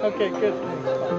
Okay, good. Thanks. Bye.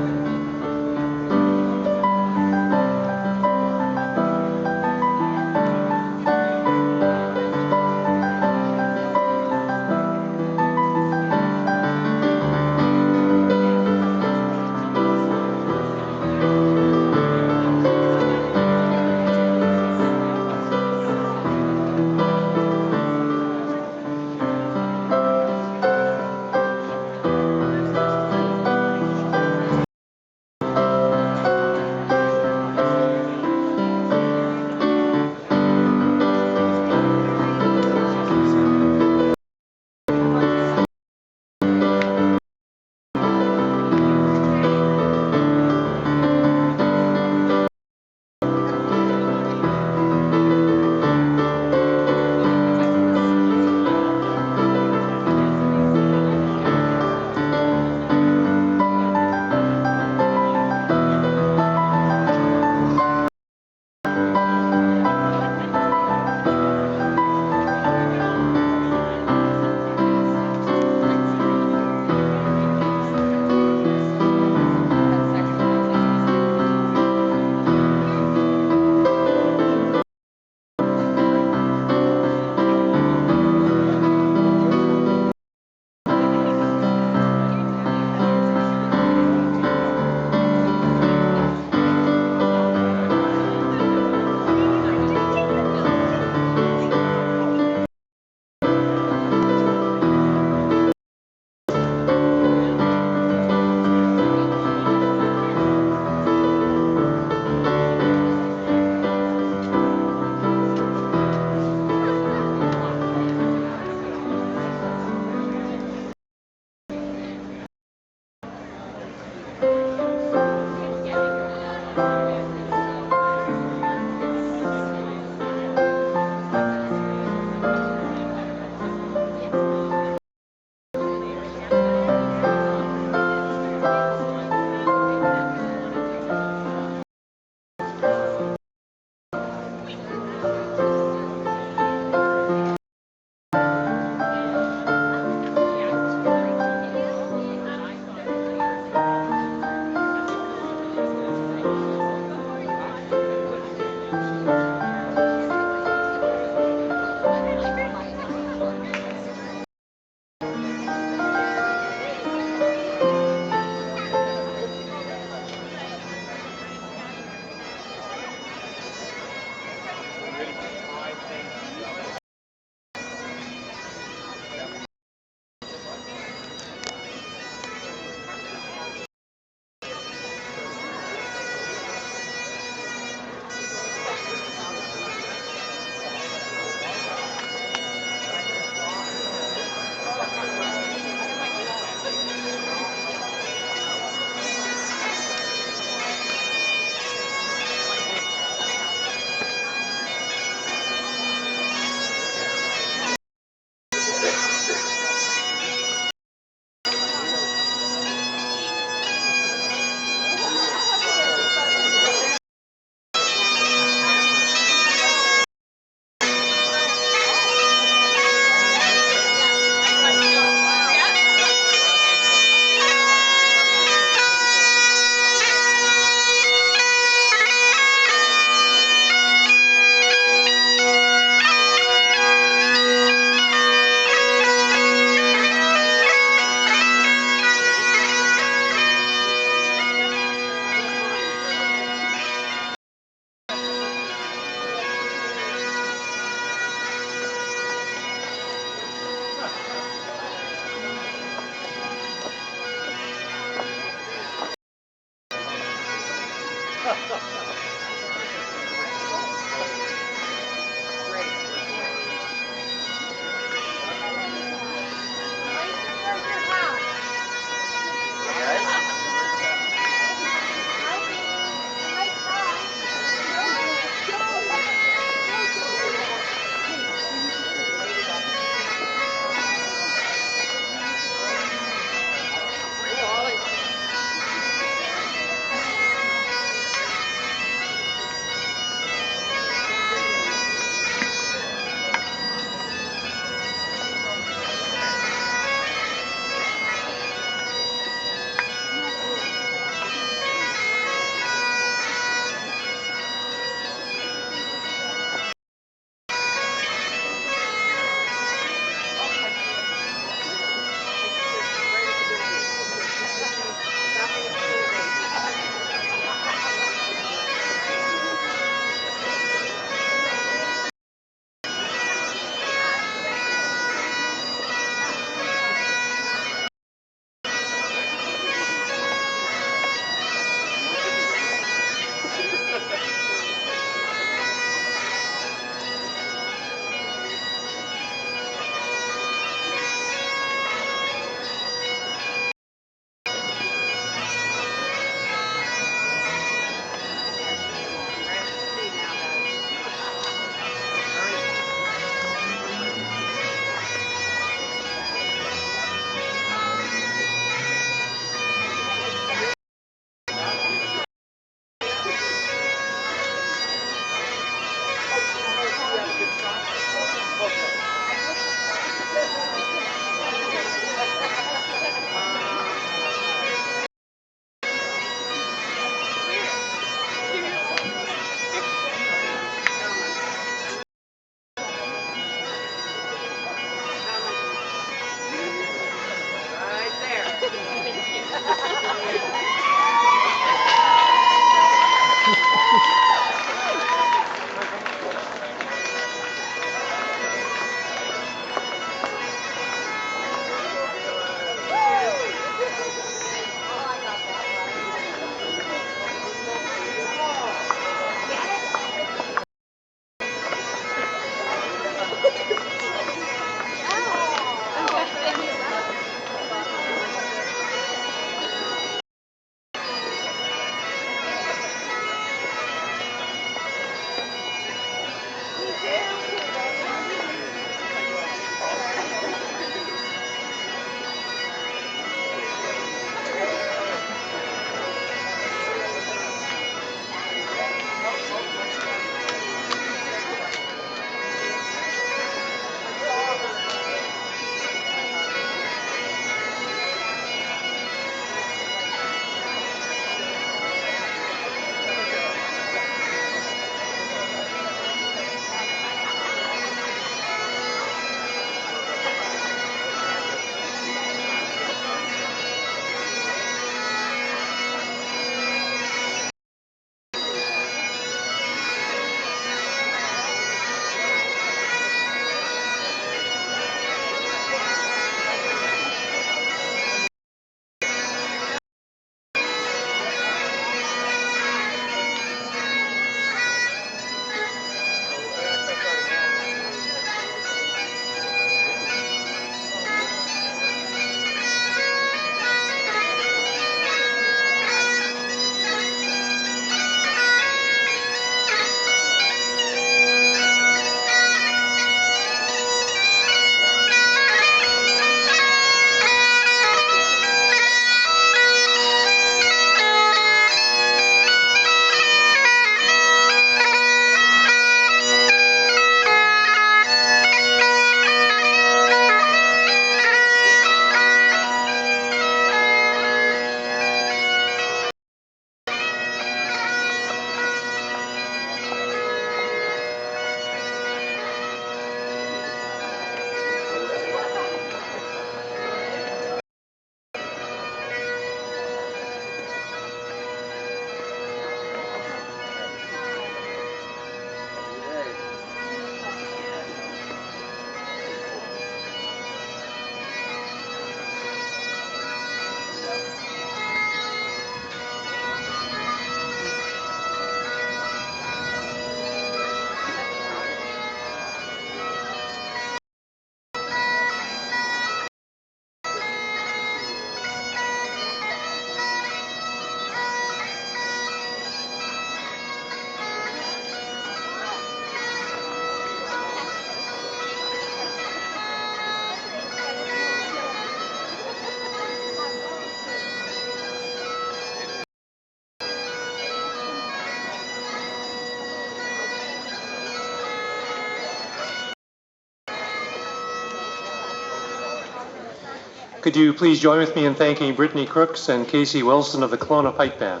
Could you please join with me in thanking Brittany Crooks and Casey Wilson of the Kelowna Pipe Band.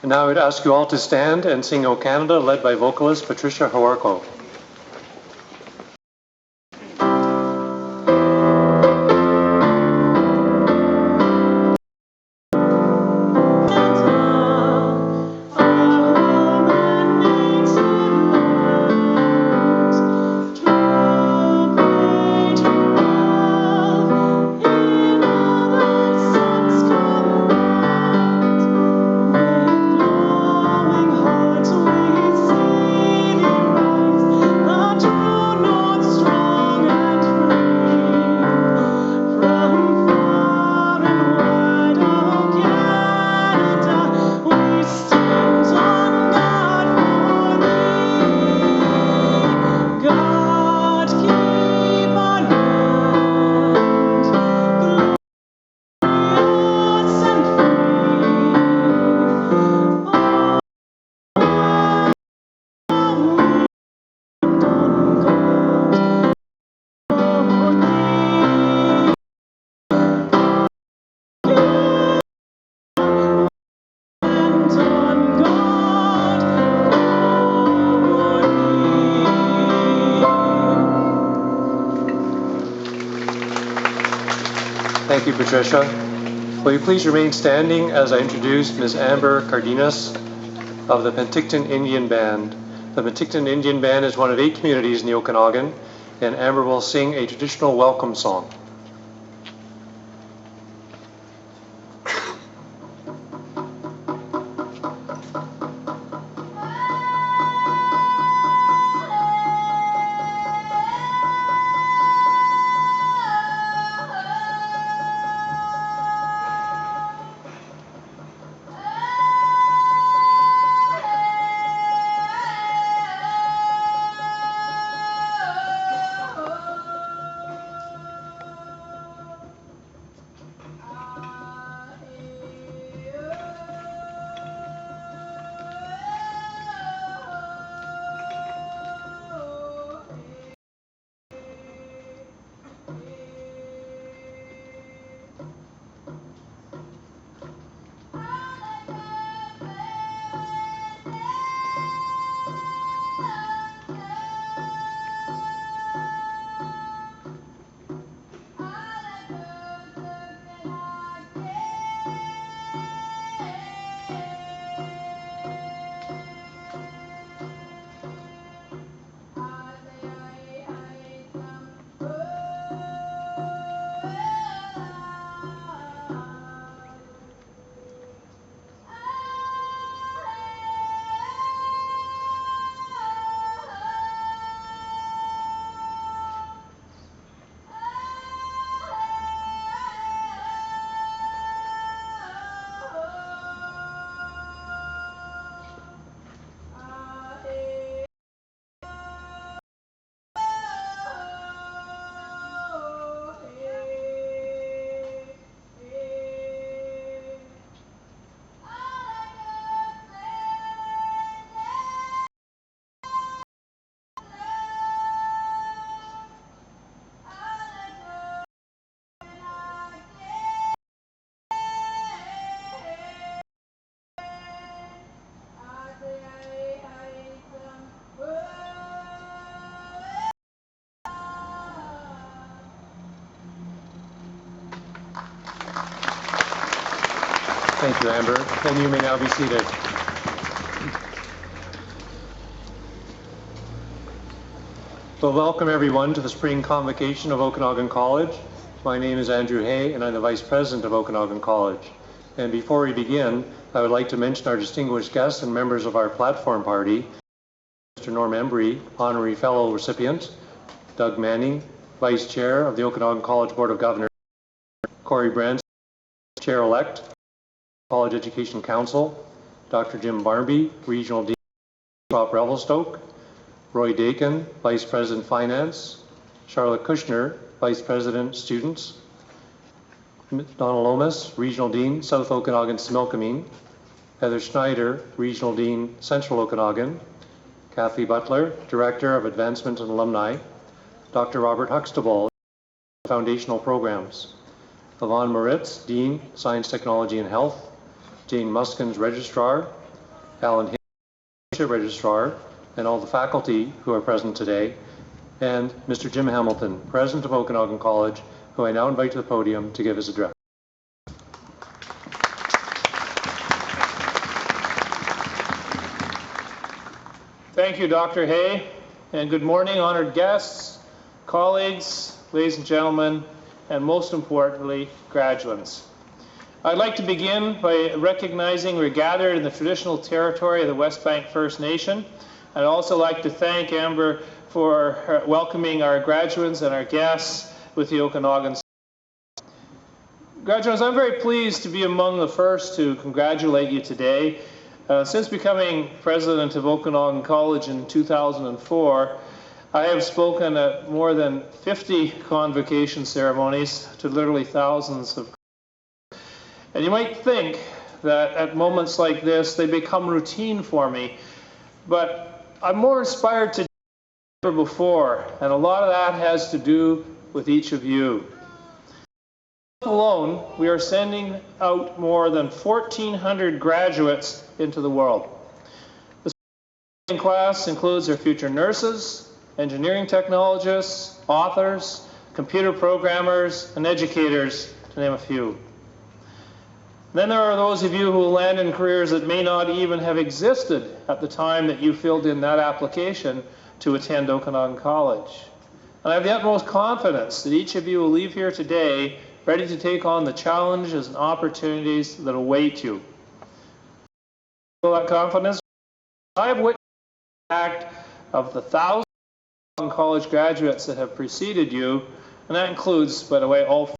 And now I would ask you all to stand and sing O Canada, led by vocalist Patricia Hawarko. Thank you, Patricia. Will you please remain standing as I introduce Ms. Amber Cardenas of the Penticton Indian Band. The Penticton Indian Band is one of 8 communities in the Okanagan, and Amber will sing a traditional welcome song. Thank you, Amber. And you may now be seated. Well, welcome everyone to the spring convocation of Okanagan College. My name is Andrew Hay and I'm the Vice President of Okanagan College. And before we begin, I would like to mention our distinguished guests and members of our platform party, Mr. Norm Embry, Honorary Fellow Recipient, Doug Manning, Vice Chair of the Okanagan College Board of Governors, Corey Branson, Chair-elect, College Education Council, Dr. Jim Barnby, Regional Dean, Bob Revelstoke, Roy Dakin, Vice President Finance, Charlotte Kushner, Vice President Students, Donald Lomas, Regional Dean, South Okanagan Similkameen, Heather Schneider, Regional Dean, Central Okanagan, Kathy Butler, Director of Advancement and Alumni, Dr. Robert Huxtable, Foundational Programs, Yvonne Moritz, Dean, Science, Technology and Health, Jane Muskins, Registrar, Alan Hinch, Registrar, and all the faculty who are present today, and Mr. Jim Hamilton, President of Okanagan College, who I now invite to the podium to give his address. Thank you, Dr. Hay, and good morning, honored guests, colleagues, ladies and gentlemen, and most importantly, graduates. I'd like to begin by recognizing we're gathered in the traditional territory of the West Bank First Nation. I'd also like to thank Amber for welcoming our graduates and our guests with the Okanagan. Graduates, I'm very pleased to be among the first to congratulate you today. Since becoming president of Okanagan College in 2004, I have spoken at more than 50 convocation ceremonies to literally thousands of. And you might think that at moments like this, they become routine for me, but I'm more inspired today than ever before, and a lot of that has to do with each of you. Alone, we are sending out more than 1,400 graduates into the world. The class includes our future nurses, engineering technologists, authors, computer programmers, and educators, to name a few. Then there are those of you who will land in careers that may not even have existed at the time that you filled in that application to attend Okanagan College. And I have the utmost confidence that each of you will leave here today ready to take on the challenges and opportunities that await you. With that confidence, I have witnessed the impact of the thousands of college graduates that have preceded you, and that includes, by the way, all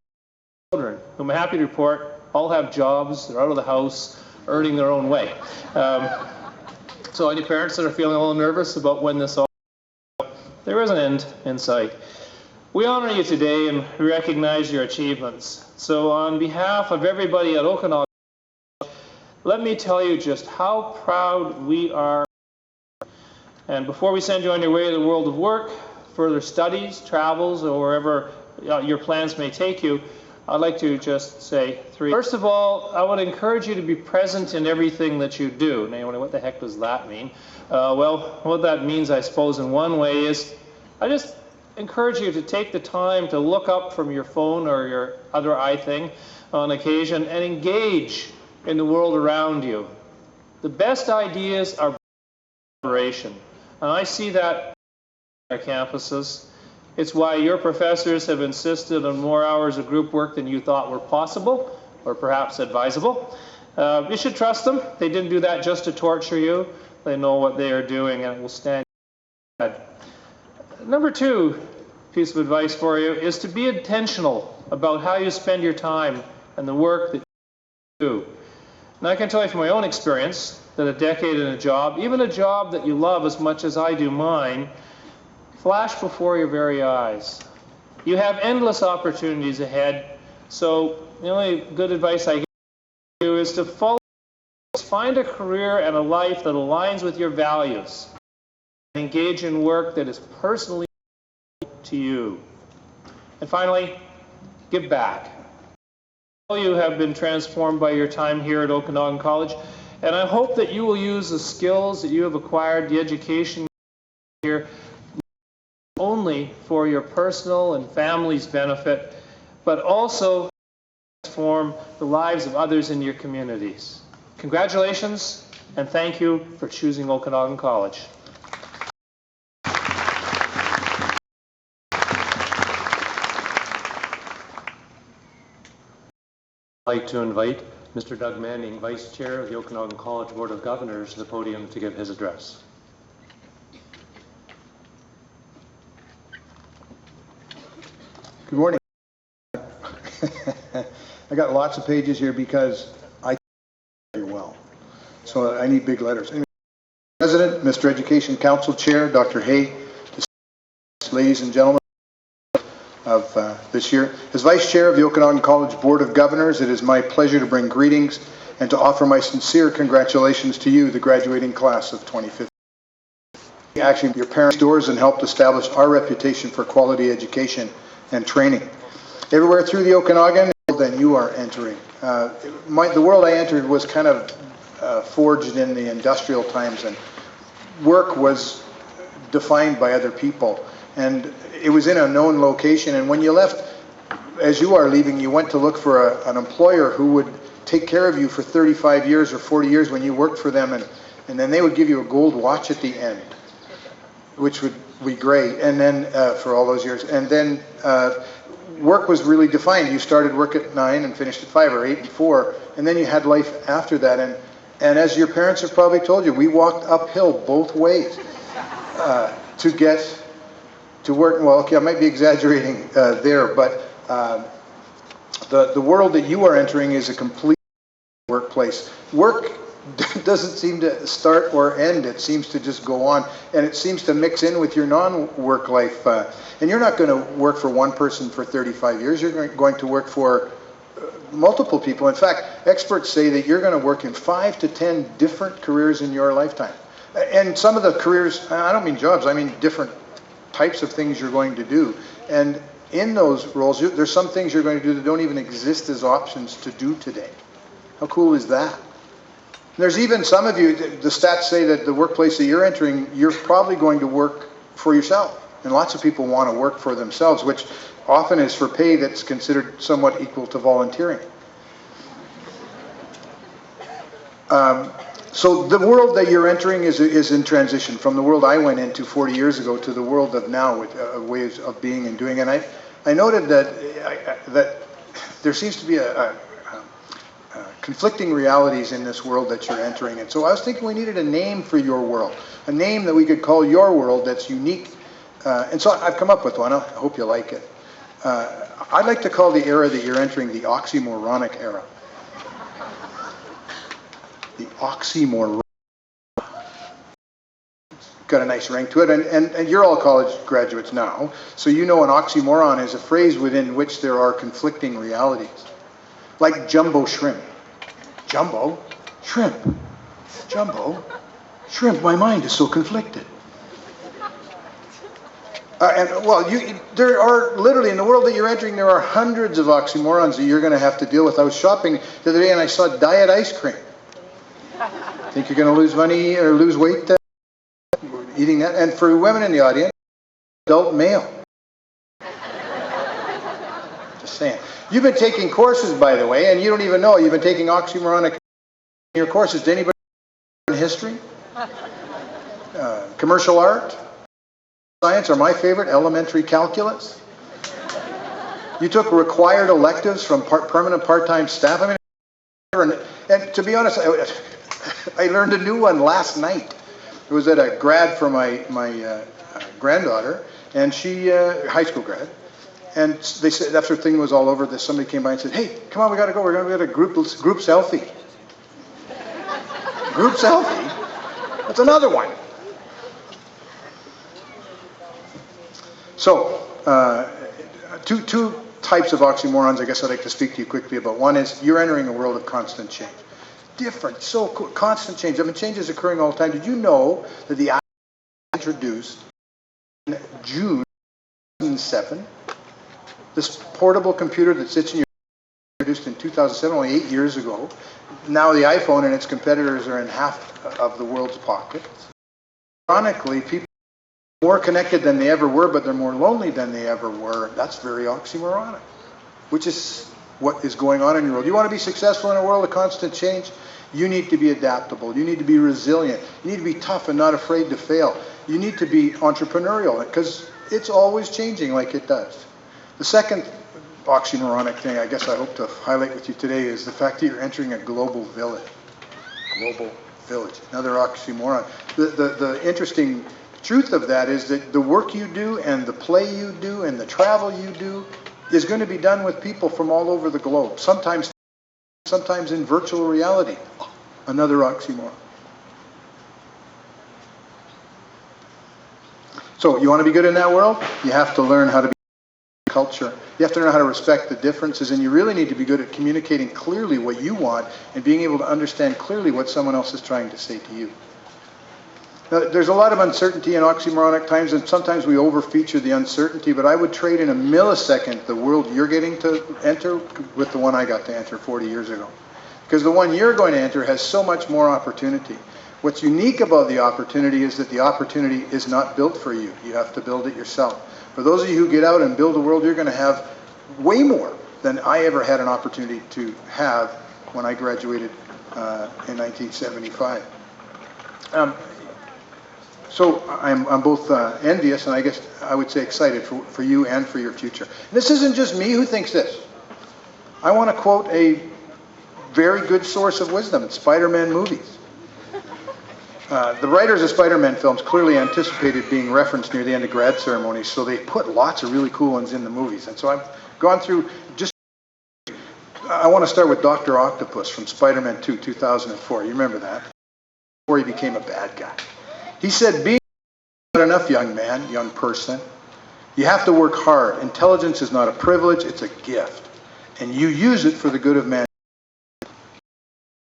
children, whom I'm happy to report all have jobs, they're out of the house, earning their own way. So any parents that are feeling a little nervous about when this all, there is an end in sight. We honor you today and recognize your achievements. So on behalf of everybody at Okanagan, let me tell you just how proud we are. And before we send you on your way to the world of work, further studies, travels, or wherever your plans may take you, I'd like to just say three. First of all, I would encourage you to be present in everything that you do. Now, what the heck does that mean? Well, what that means, I suppose, in one way is I just encourage you to take the time to look up from your phone or your other thing on occasion and engage in the world around you. The best ideas are collaboration, and I see that on our campuses. It's why your professors have insisted on more hours of group work than you thought were possible or perhaps advisable. You should trust them. They didn't do that just to torture you. They know what they are doing, and it will stand you in good. Number two piece of advice for you is to be intentional about how you spend your time and the work that you do. And I can tell you from my own experience that a decade in a job, even a job that you love as much as I do mine, flash before your very eyes. You have endless opportunities ahead, so the only good advice I give you is to find a career and a life that aligns with your values. Engage in work that is personally to you. And finally, give back. All you have been transformed by your time here at Okanagan College, and I hope that you will use the skills that you have acquired, the education here, only for your personal and family's benefit, but also transform the lives of others in your communities. Congratulations, and thank you for choosing Okanagan College. I'd like to invite Mr. Doug Manning, Vice Chair of the Okanagan College Board of Governors, to the podium to give his address. Good morning. I got lots of pages here because I very well, so I need big letters. Anyway, President, Mr. Education Council Chair, Dr. Hay, ladies and gentlemen of this year. As Vice Chair of the Okanagan College Board of Governors, it is my pleasure to bring greetings and to offer my sincere congratulations to you, the graduating class of 2015. actually your parents' doors and helped establish our reputation for quality education and training. Everywhere through the Okanagan that you are entering. The world I entered was kind of forged in the industrial times, and work was defined by other people. And it was in a known location, and when you left, as you are leaving, you went to look for an employer who would take care of you for 35 years or 40 years when you worked for them, and then they would give you a gold watch at the end, which would be great, and then for all those years. And then work was really defined. You started work at 9 and finished at 5 or 8 and 4, and then you had life after that. And as your parents have probably told you, we walked uphill both ways to get to work. Well, okay, I might be exaggerating there, but the world that you are entering is a complete workplace. Work doesn't seem to start or end. It seems to just go on, and it seems to mix in with your non-work life. And you're not going to work for one person for 35 years. You're going to work for multiple people. In fact, experts say that you're going to work in 5 to 10 different careers in your lifetime. And some of the careers, I don't mean jobs, I mean different types of things you're going to do. And in those roles, there's some things you're going to do that don't even exist as options to do today. How cool is that? There's even some of you, the stats say that the workplace that you're entering, you're probably going to work for yourself. And lots of people want to work for themselves, which often is for pay that's considered somewhat equal to volunteering. So the world that you're entering is in transition from the world I went into 40 years ago to the world of now, with ways of being and doing. And I noted that there seems to be conflicting realities in this world that you're entering. And so I was thinking we needed a name for your world, a name that we could call your world that's unique. And so I've come up with one. I hope you like it. I'd like to call the era that you're entering the oxymoronic era. The oxymoron. Got a nice ring to it. And you're all college graduates now, so you know an oxymoron is a phrase within which there are conflicting realities. Like jumbo shrimp. Jumbo shrimp. Jumbo shrimp. My mind is so conflicted. There are literally, in the world that you're entering, there are hundreds of oxymorons that you're going to have to deal with. I was shopping the other day and I saw diet ice cream. Think you're going to lose money or lose weight eating that? And for women in the audience, adult male. Just saying. You've been taking courses, by the way, and you don't even know. You've been taking oxymoronic in your courses. Did anybody in history? Commercial art? Science are my favorite. Elementary calculus? You took required electives from permanent part-time staff? I mean, and to be honest, I learned a new one last night. It was at a grad for my granddaughter, and she, high school grad, and they said after the thing was all over, somebody came by and said, "Hey, come on, we got to go. We're going to get a group selfie." Group selfie? That's another one. So, two types of oxymorons I guess I'd like to speak to you quickly about. One is you're entering a world of constant change. Different, so cool, constant change. I mean, change is occurring all the time. Did you know that the iPhone was introduced in June 2007? This portable computer that sits in your introduced in 2007, only 8 years ago. Now the iPhone and its competitors are in half of the world's pockets. Ironically, people are more connected than they ever were, but they're more lonely than they ever were. That's very oxymoronic, which is what is going on in your world. You want to be successful in a world of constant change? You need to be adaptable. You need to be resilient. You need to be tough and not afraid to fail. You need to be entrepreneurial because it's always changing like it does. The second oxymoronic thing I guess I hope to highlight with you today is the fact that you're entering a global village. Global village, another oxymoron. The interesting truth of that is that the work you do and the play you do and the travel you do is going to be done with people from all over the globe, sometimes in virtual reality. Another oxymoron. So you want to be good in that world? You have to learn how to be culture. You have to learn how to respect the differences, and you really need to be good at communicating clearly what you want and being able to understand clearly what someone else is trying to say to you. Now, there's a lot of uncertainty in oxymoronic times, and sometimes we overfeature the uncertainty, but I would trade in a millisecond the world you're getting to enter with the one I got to enter 40 years ago. Because the one you're going to enter has so much more opportunity. What's unique about the opportunity is that the opportunity is not built for you. You have to build it yourself. For those of you who get out and build a world, you're going to have way more than I ever had an opportunity to have when I graduated in 1975. So I'm both envious and I guess I would say excited for you and for your future. And this isn't just me who thinks this. I want to quote a very good source of wisdom, Spider-Man movies. The writers of Spider-Man films clearly anticipated being referenced near the end of grad ceremonies, so they put lots of really cool ones in the movies. And so I've gone through I want to start with Dr. Octopus from Spider-Man 2, 2004. You remember that? Before he became a bad guy. He said, being not enough, young man, young person. You have to work hard. Intelligence is not a privilege, it's a gift. And you use it for the good of man.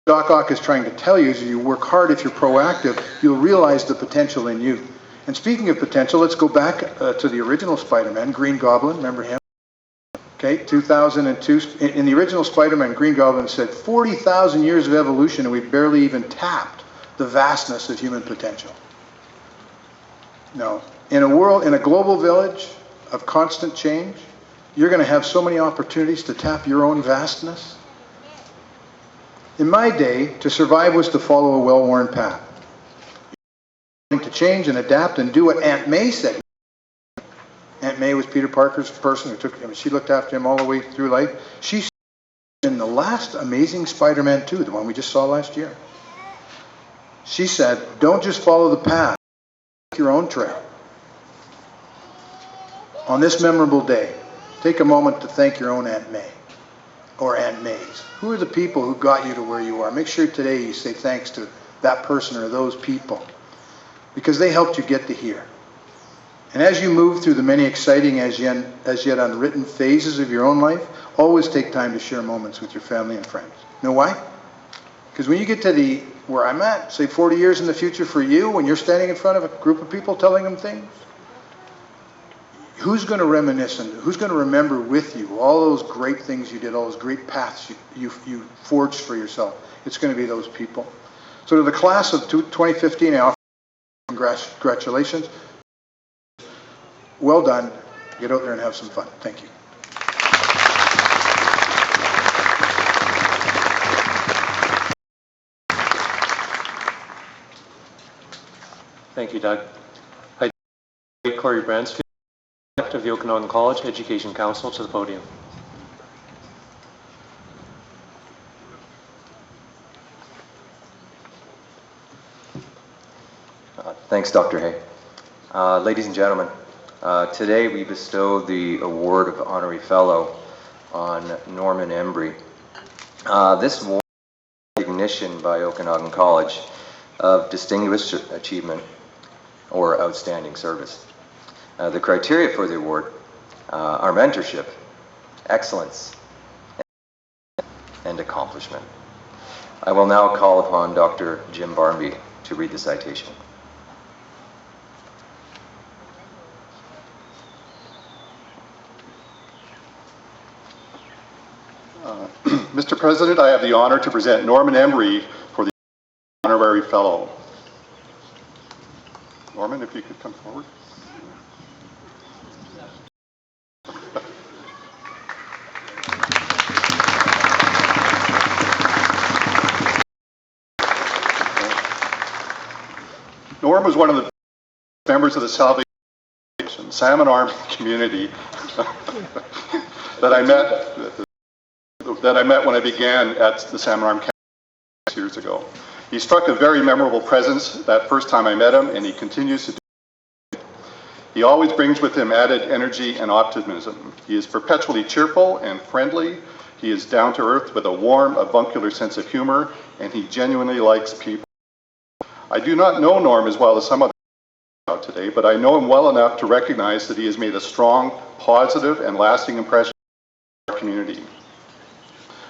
Doc Ock is trying to tell you is if you work hard, if you're proactive, you'll realize the potential in you. And speaking of potential, let's go back to the original Spider-Man, Green Goblin. Remember him? Okay, 2002. In the original Spider-Man, Green Goblin said 40,000 years of evolution and we've barely even tapped the vastness of human potential. No. In a global village of constant change, you're going to have so many opportunities to tap your own vastness. In my day, to survive was to follow a well-worn path. To change and adapt and do what Aunt May said. Aunt May was Peter Parker's person who took him. She looked after him all the way through life. She said in the last Amazing Spider-Man 2, the one we just saw last year, she said, don't just follow the path, take your own trail. On this memorable day, take a moment to thank your own Aunt May or Aunt Mays. Who are the people who got you to where you are? Make sure today you say thanks to that person or those people because they helped you get to here. And as you move through the many exciting as yet unwritten phases of your own life, always take time to share moments with your family and friends. Know why? Because when you get to where I'm at, say 40 years in the future for you, when you're standing in front of a group of people telling them things, who's going to reminisce and who's going to remember with you all those great things you did, all those great paths you forged for yourself? It's going to be those people. So to the class of 2015, I offer congratulations. Well done. Get out there and have some fun. Thank you. Thank you, Doug. I invite Corey Bransfield of the Okanagan College Education Council to the podium. Thanks, Dr. Hay. Ladies and gentlemen, today we bestow the Award of Honorary Fellow on Norman Embry. This award is recognition by Okanagan College of distinguished achievement or outstanding service. The criteria for the award are mentorship, excellence, and accomplishment. I will now call upon Dr. Jim Barmby to read the citation. Mr. President, I have the honor to present Norman Embry for the Honorary Fellow. Norman, if you could come forward. Norm was one of the members of the Salvation Salmon Army community that I met when I began at the Salmon Arm Camp 6 years ago. He struck a very memorable presence that first time I met him, and he continues to do it. He always brings with him added energy and optimism. He is perpetually cheerful and friendly. He is down to earth with a warm, avuncular sense of humor, and he genuinely likes people. I do not know Norm as well as some others today, but I know him well enough to recognize that he has made a strong, positive, and lasting impression on our community.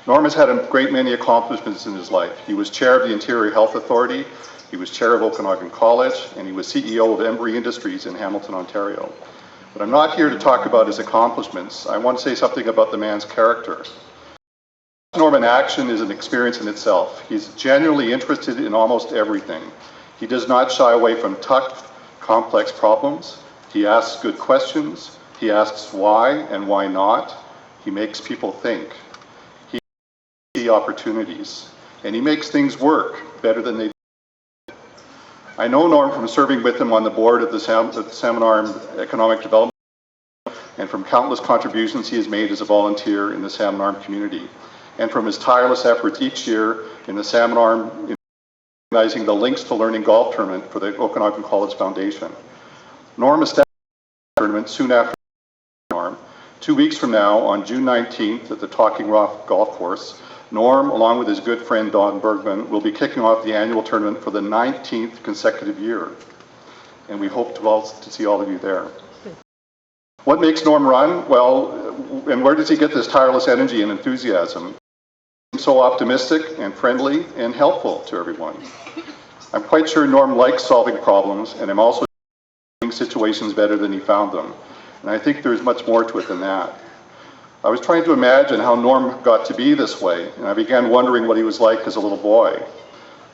Norm has had a great many accomplishments in his life. He was chair of the Interior Health Authority, He was chair of Okanagan College, and he was CEO of Embry Industries in Hamilton, Ontario. But I'm not here to talk about his accomplishments. I want to say something about the man's character. Norm in action is an experience in itself. He's genuinely interested in almost everything. He does not shy away from tough, complex problems. He asks good questions. He asks why and why not. He makes people think. He sees opportunities. And he makes things work better than they do. I know Norm from serving with him on the board of the Salmon Arm Economic Development and from countless contributions he has made as a volunteer in the Salmon Arm community, and from his tireless efforts each year in the Salmon Arm in organizing the Links to Learning Golf Tournament for the Okanagan College Foundation. Norm established the tournament soon after Arm. 2 weeks from now, on June 19th at the Talking Rock Golf Course, Norm, along with his good friend Don Bergman, will be kicking off the annual tournament for the 19th consecutive year. And we hope to see all of you there. What makes Norm run? Well, and where does he get this tireless energy and enthusiasm? He's so optimistic and friendly and helpful to everyone. I'm quite sure Norm likes solving problems, and I'm also making situations better than he found them. And I think there's much more to it than that. I was trying to imagine how Norm got to be this way, and I began wondering what he was like as a little boy.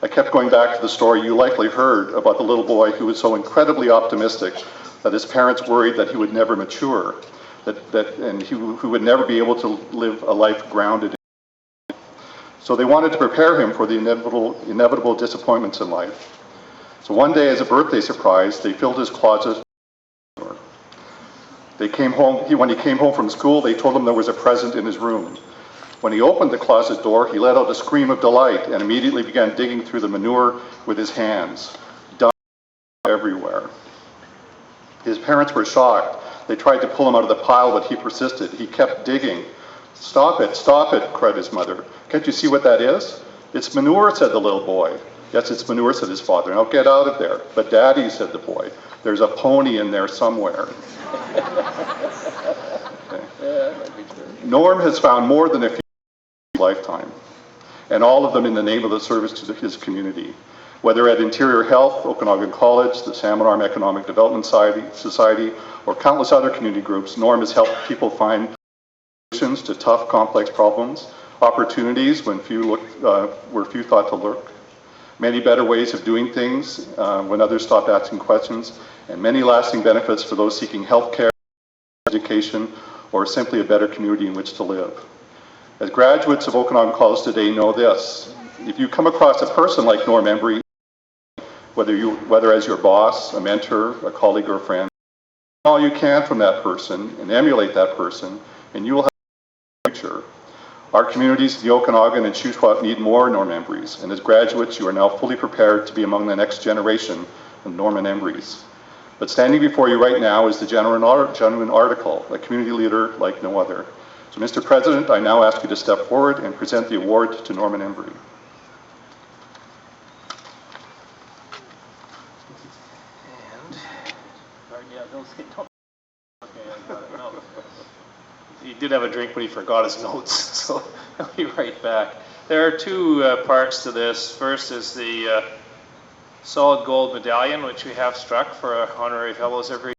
I kept going back to the story you likely heard about the little boy who was so incredibly optimistic that his parents worried that he would never mature, and who would never be able to live a life grounded in. So they wanted to prepare him for the inevitable disappointments in life. So one day, as a birthday surprise, they filled his closet. When he came home from school, they told him there was a present in his room. When he opened the closet door, he let out a scream of delight and immediately began digging through the manure with his hands. Dung everywhere. His parents were shocked. They tried to pull him out of the pile, but he persisted. He kept digging. Stop it, cried his mother. Can't you see what that is? It's manure, said the little boy. Yes, it's manure, said his father. Now get out of there. But Daddy, said the boy, there's a pony in there somewhere. Okay. Norm has found more than a few in his lifetime, and all of them in the name of the service to his community. Whether at Interior Health, Okanagan College, the Salmon Arm Economic Development Society, or countless other community groups, Norm has helped people find solutions to tough, complex problems, opportunities where few thought to look, many better ways of doing things when others stopped asking questions, and many lasting benefits for those seeking health care, education, or simply a better community in which to live. As graduates of Okanagan College today know this: if you come across a person like Norm Embry, whether as your boss, a mentor, a colleague, or a friend, do all you can from that person and emulate that person, and you will have a future. Our communities in the Okanagan and Shuswap need more Norm Embrys, and as graduates, you are now fully prepared to be among the next generation of Norman Embrys. But standing before you right now is the genuine article, a community leader like no other. So, Mr. President, I now ask you to step forward and present the award to Norman Embry. He did have a drink, but he forgot his notes, so I'll be right back. There are two parts to this. First is the solid gold medallion, which we have struck for our honorary fellows every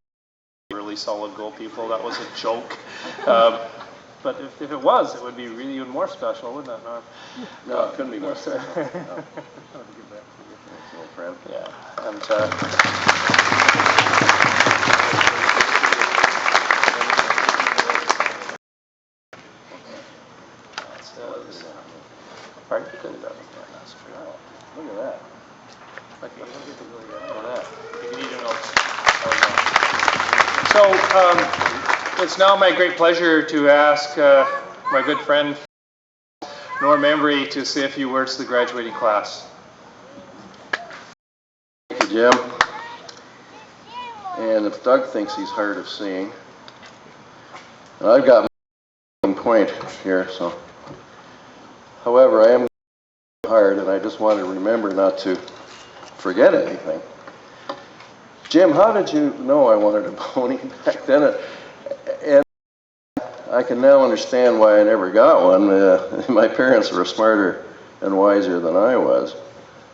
year. Really solid gold people. That was a joke. But if it was, it would be really even more special, wouldn't it, Norm? No, it couldn't be more special. Yeah, and pardon? That's true. Look at that. Okay. Look at that. You need your notes. So it's now my great pleasure to ask my good friend Norm Embry to say a few words to the graduating class. Thank you, Jim. And if Doug thinks he's hard of seeing, and I've got my point here, so. However, I am hard, and I just want to remember not to forget anything. Jim, how did you know I wanted a pony back then? And I can now understand why I never got one. My parents were smarter and wiser than I was,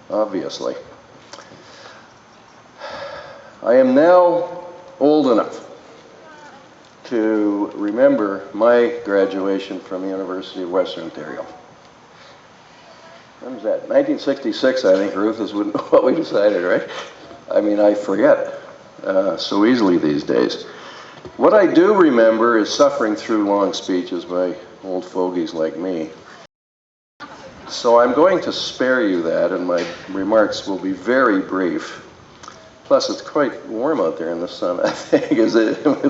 obviously. I am now old enough to remember my graduation from the University of Western Ontario. When was that? 1966, I think, Ruth, is what we decided, right? I mean, I forget so easily these days. What I do remember is suffering through long speeches by old fogies like me. So I'm going to spare you that, and my remarks will be very brief. Plus, it's quite warm out there in the sun, I think.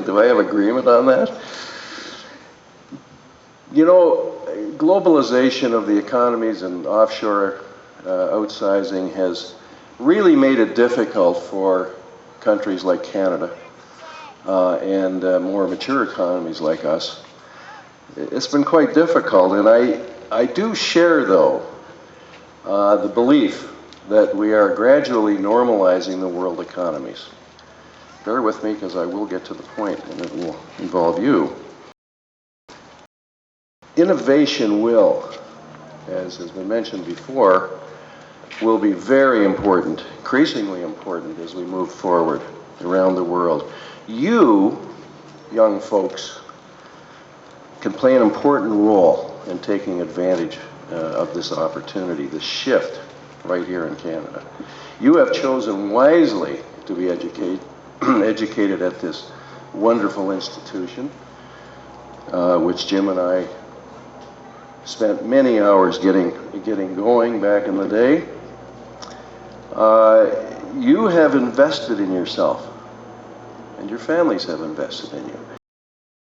Do I have agreement on that? You know, globalization of the economies and offshore outsizing has really made it difficult for countries like Canada and more mature economies like us. It's been quite difficult, and I do share, though, the belief that we are gradually normalizing the world economies. Bear with me, because I will get to the point, and it will involve you. Innovation will, as has been mentioned before, will be very important, increasingly important as we move forward around the world. You, young folks, can play an important role in taking advantage of this opportunity, this shift right here in Canada. You have chosen wisely to be educated at this wonderful institution, which Jim and I spent many hours getting going back in the day. You have invested in yourself, and your families have invested in you.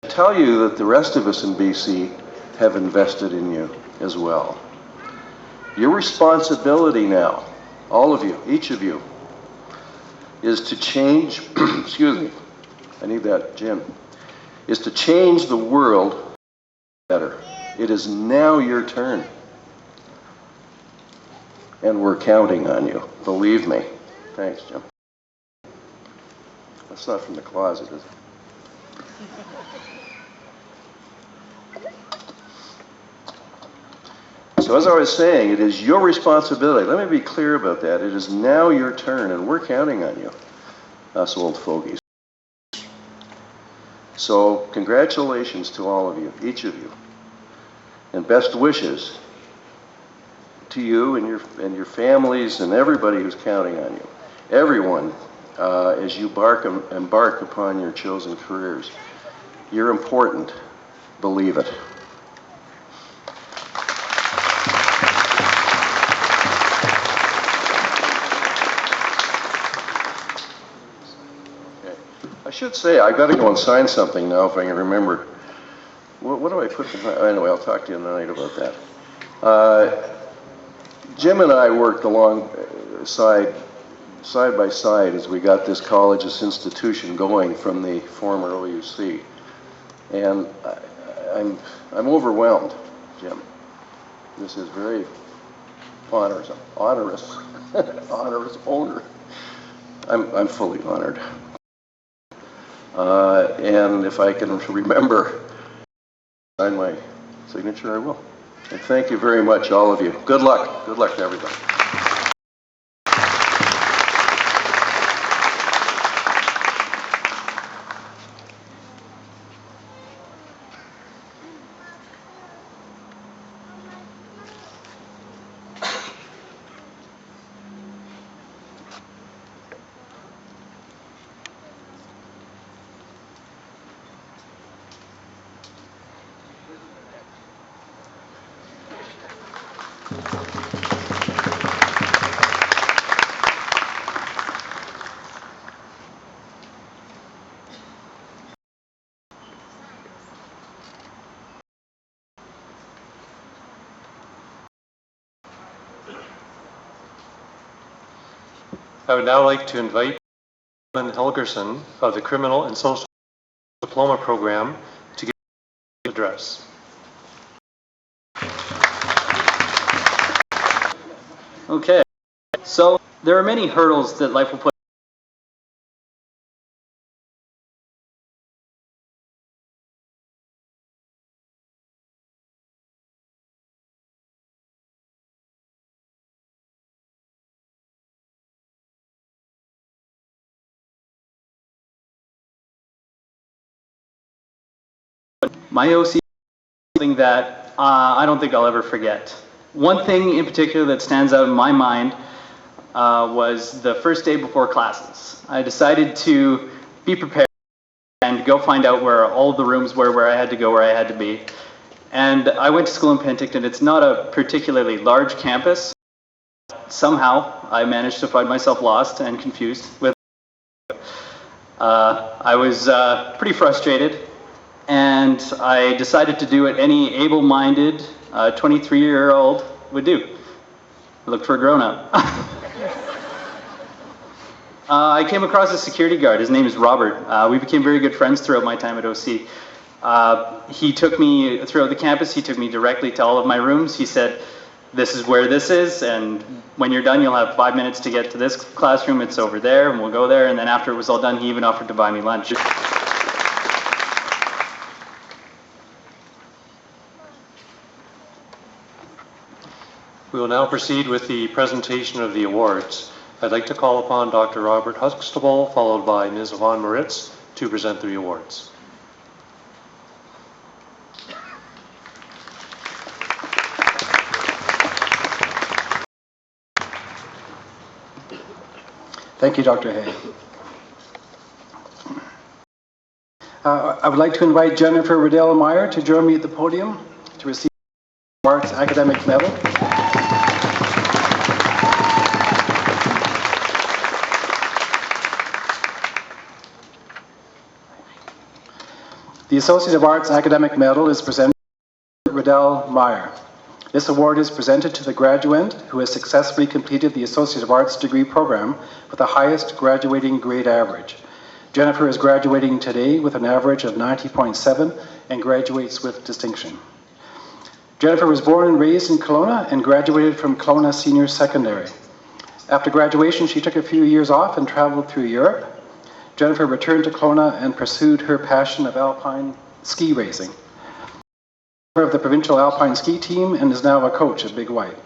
I tell you that the rest of us in BC have invested in you as well. Your responsibility now, all of you, each of you, is to change, excuse me, I need that, Jim, is to change the world better. It is now your turn. And we're counting on you, believe me. Thanks, Jim. That's not from the closet, is it? So as I was saying, it is your responsibility. Let me be clear about that. It is now your turn, and we're counting on you, us old fogies. So congratulations to all of you, each of you, and best wishes to you and your families and everybody who's counting on you. Everyone, as you embark upon your chosen careers. You're important, believe it. I should say, I've got to go and sign something now if I can remember. What do I put behind? Anyway, I'll talk to you tonight about that. Jim and I worked side by side as we got this college, this institution going from the former OUC. And I'm overwhelmed, Jim. This is very onerous, honor. I'm fully honored. And if I can remember, sign my signature, I will. And thank you very much, all of you. Good luck. Good luck to everybody. I would now like to invite Lynn Helgerson of the Criminal and Social Diploma Program to give an address. Okay, so there are many hurdles that life will put My OC is something that I don't think I'll ever forget. One thing in particular that stands out in my mind was the first day before classes. I decided to be prepared and go find out where all of the rooms were, where I had to go, where I had to be. And I went to school in Penticton. It's not a particularly large campus. Somehow I managed to find myself lost and confused with I was pretty frustrated, and I decided to do what any able-minded 23-year-old would do. I looked for a grown-up. I came across a security guard. His name is Robert. We became very good friends throughout my time at OC. He took me throughout the campus. He took me directly to all of my rooms. He said, "This is where this is, and when you're done, you'll have 5 minutes to get to this classroom. It's over there, and we'll go there." And then after it was all done, he even offered to buy me lunch. We will now proceed with the presentation of the awards. I'd like to call upon Dr. Robert Huxtable, followed by Ms. Yvonne Moritz, to present the awards. Thank you, Dr. Hay. I would like to invite Jennifer Riddell Meyer to join me at the podium to receive the Arts Academic Medal. The Associate of Arts Academic Medal is presented to Riddell Meyer. This award is presented to the graduate who has successfully completed the Associate of Arts degree program with the highest graduating grade average. Jennifer is graduating today with an average of 90.7 and graduates with distinction. Jennifer was born and raised in Kelowna and graduated from Kelowna Senior Secondary. After graduation, she took a few years off and traveled through Europe. Jennifer returned to Kelowna and pursued her passion of alpine ski racing. Of the provincial alpine ski team and is now a coach at Big White.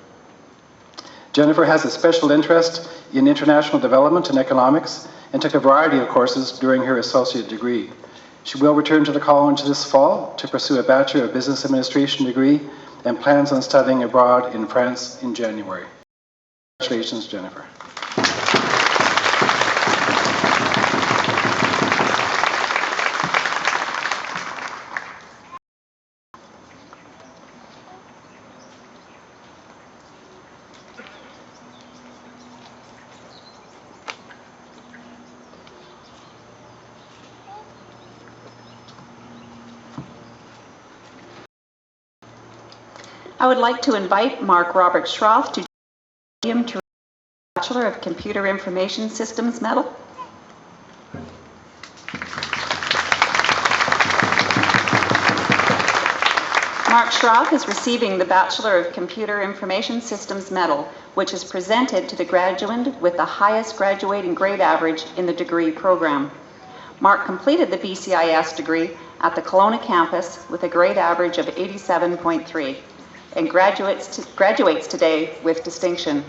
Jennifer has a special interest in international development and economics and took a variety of courses during her associate degree. She will return to the college this fall to pursue a Bachelor of Business Administration degree and plans on studying abroad in France in January. Congratulations, Jennifer. I would like to invite Mark Robert Schroth to join to receive the Bachelor of Computer Information Systems Medal. Mark Schroth is receiving the Bachelor of Computer Information Systems Medal, which is presented to the graduate with the highest graduating grade average in the degree program. Mark completed the BCIS degree at the Kelowna campus with a grade average of 87.3. and graduates today with distinction.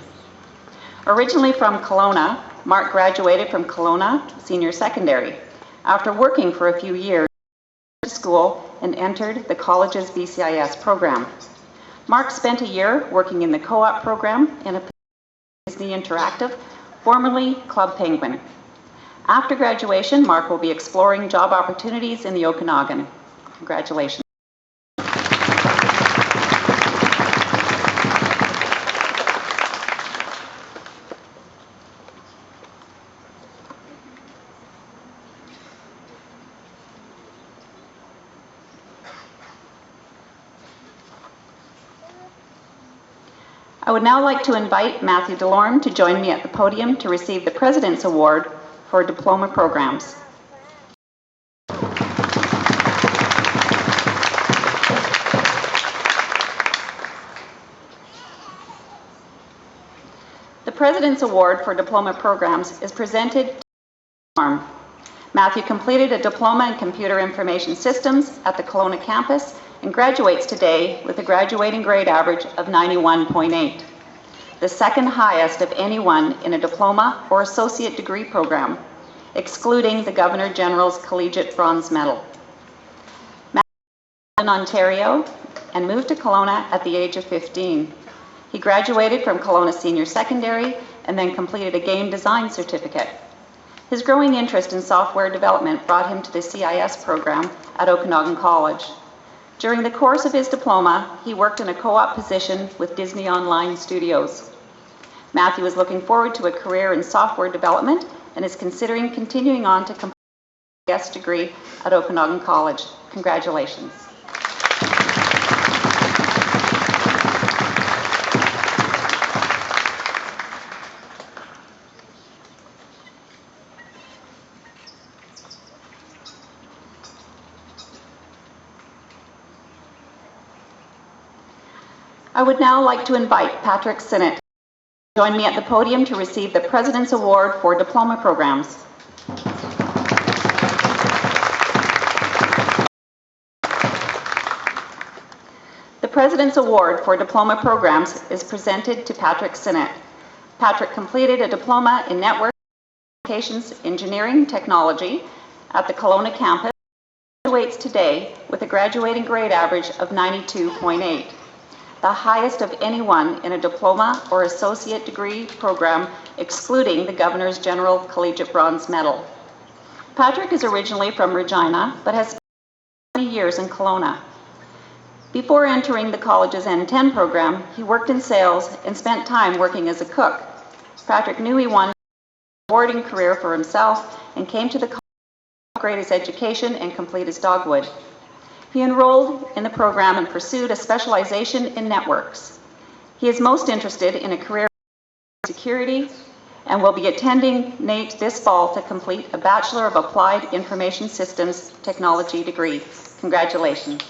Originally from Kelowna, Mark graduated from Kelowna Senior Secondary. After working for a few years, he went to school and entered the college's BCIS program. Mark spent a year working in the co-op program in a Disney Interactive, formerly Club Penguin. After graduation, Mark will be exploring job opportunities in the Okanagan. Congratulations. I would now like to invite Matthew Delorme to join me at the podium to receive the President's Award for Diploma Programs. The President's Award for Diploma Programs is presented to Delorme. Matthew completed a diploma in Computer Information Systems at the Kelowna campus and graduates today with a graduating grade average of 91.8, the second highest of anyone in a diploma or associate degree program, excluding the Governor General's Collegiate Bronze Medal. Matthew in Ontario and moved to Kelowna at the age of 15. He graduated from Kelowna Senior Secondary and then completed a game design certificate. His growing interest in software development brought him to the CIS program at Okanagan College. During the course of his diploma, he worked in a co-op position with Disney Online Studios. Matthew is looking forward to a career in software development and is considering continuing on to complete a CIS degree at Okanagan College. Congratulations. I would now like to invite Patrick Sinnott to join me at the podium to receive the President's Award for Diploma Programs. The President's Award for Diploma Programs is presented to Patrick Sinnott. Patrick completed a diploma in Network Communications Engineering Technology at the Kelowna campus and graduates today with a graduating grade average of 92.8. The highest of anyone in a diploma or associate degree program, excluding the Governor's General Collegiate Bronze Medal. Patrick is originally from Regina, but has spent 20 years in Kelowna. Before entering the college's N10 program, he worked in sales and spent time working as a cook. Patrick knew he wanted a rewarding career for himself and came to the college to upgrade his education and complete his dogwood. He enrolled in the program and pursued a specialization in networks. He is most interested in a career in security and will be attending NATE this fall to complete a Bachelor of Applied Information Systems Technology degree. Congratulations.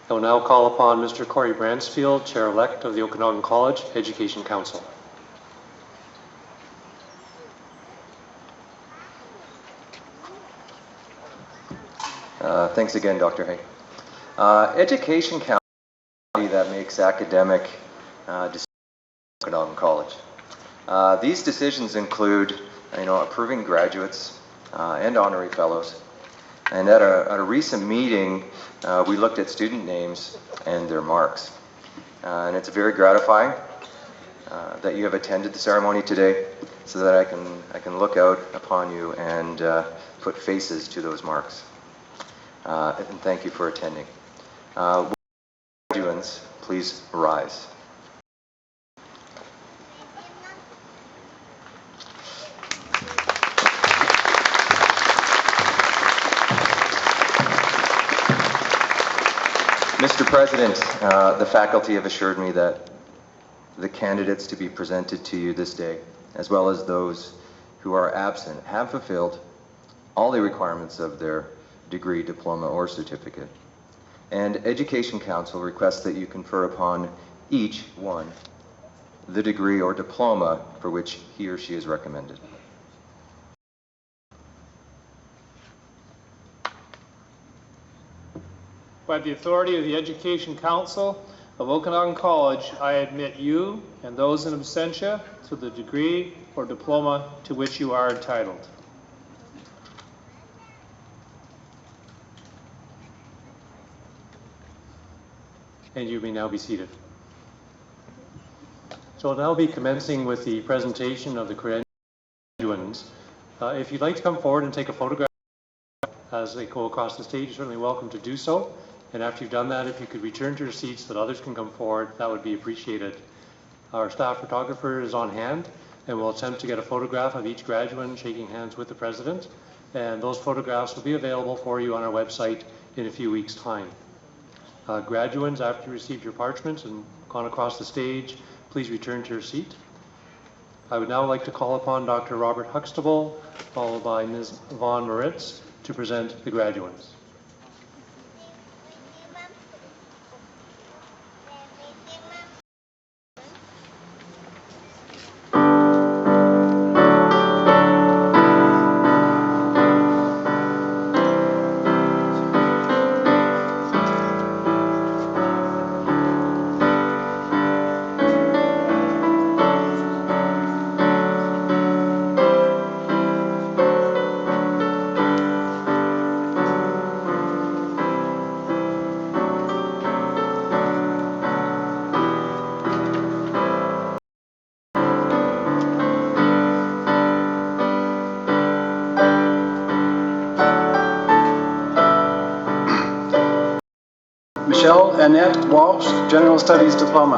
I will now call upon Mr. Corey Bransfield, Chair-elect of the Okanagan College Education Council. Thanks again, Dr. Hay. Education Council is a body that makes academic decisions at Okanagan College. These decisions include, approving graduates and honorary fellows. And at a recent meeting, we looked at student names and their marks. And it's very gratifying that you have attended the ceremony today so that I can look out upon you and put faces to those marks. And thank you for attending. Graduates, please rise. Mr. President, the faculty have assured me that the candidates to be presented to you this day, as well as those who are absent, have fulfilled all the requirements of their degree, diploma, or certificate. And Education Council requests that you confer upon each one the degree or diploma for which he or she is recommended. By the authority of the Education Council of Okanagan College, I admit you and those in absentia to the degree or diploma to which you are entitled. And you may now be seated. So I'll now be commencing with the presentation of the graduates. If you'd like to come forward and take a photograph as they go across the stage, you're certainly welcome to do so. And after you've done that, if you could return to your seats so that others can come forward, that would be appreciated. Our staff photographer is on hand and will attempt to get a photograph of each graduate shaking hands with the president. And those photographs will be available for you on our website in a few weeks' time. Graduates, after you received your parchments and gone across the stage, please return to your seat. I would now like to call upon Dr. Robert Huxtable, followed by Ms. Vaughn Moritz, to present the graduates. Michelle Annette Walsh, General Studies Diploma.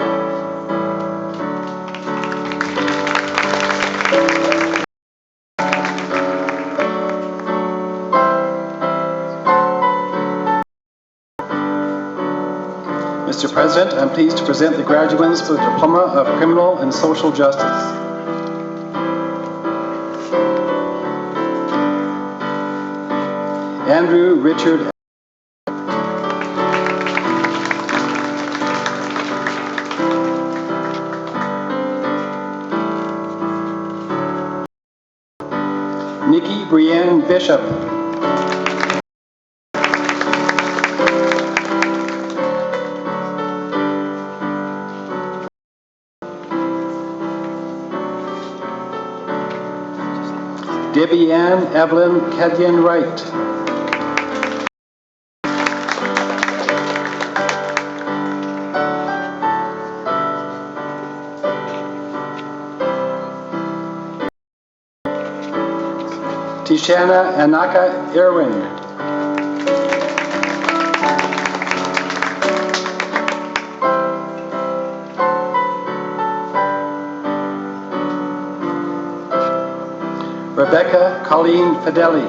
Mr. President, I'm pleased to present the graduates for the Diploma of Criminal and Social Justice. Andrew Richard Nikki Brienne Bishop. Debbie Ann Evelyn Kedyan Wright. Tishana Anaka Irwin. Rebecca Colleen Fideli.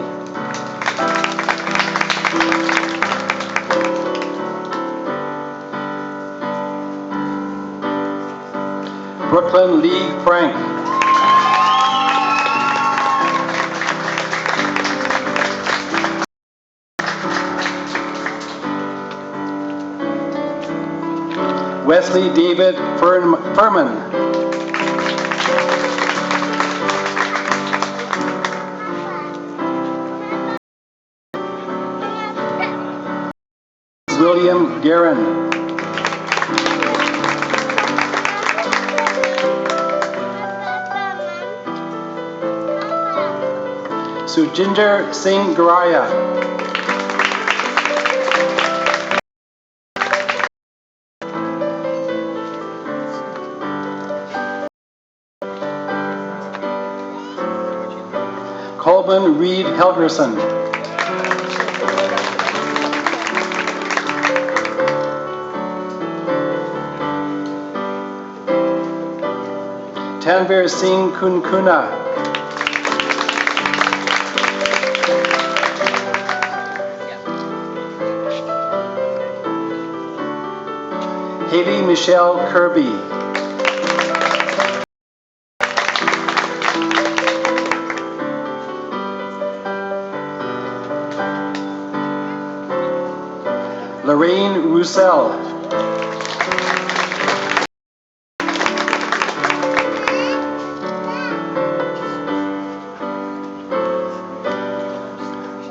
Brooklyn Lee Frank. Wesley David Furman. William Guerin. Sujinder Singh Garaya. Colvin Reed Helgerson. Tanvir Singh Kunkuna. Haley Michelle Kirby. Lorraine Roussel.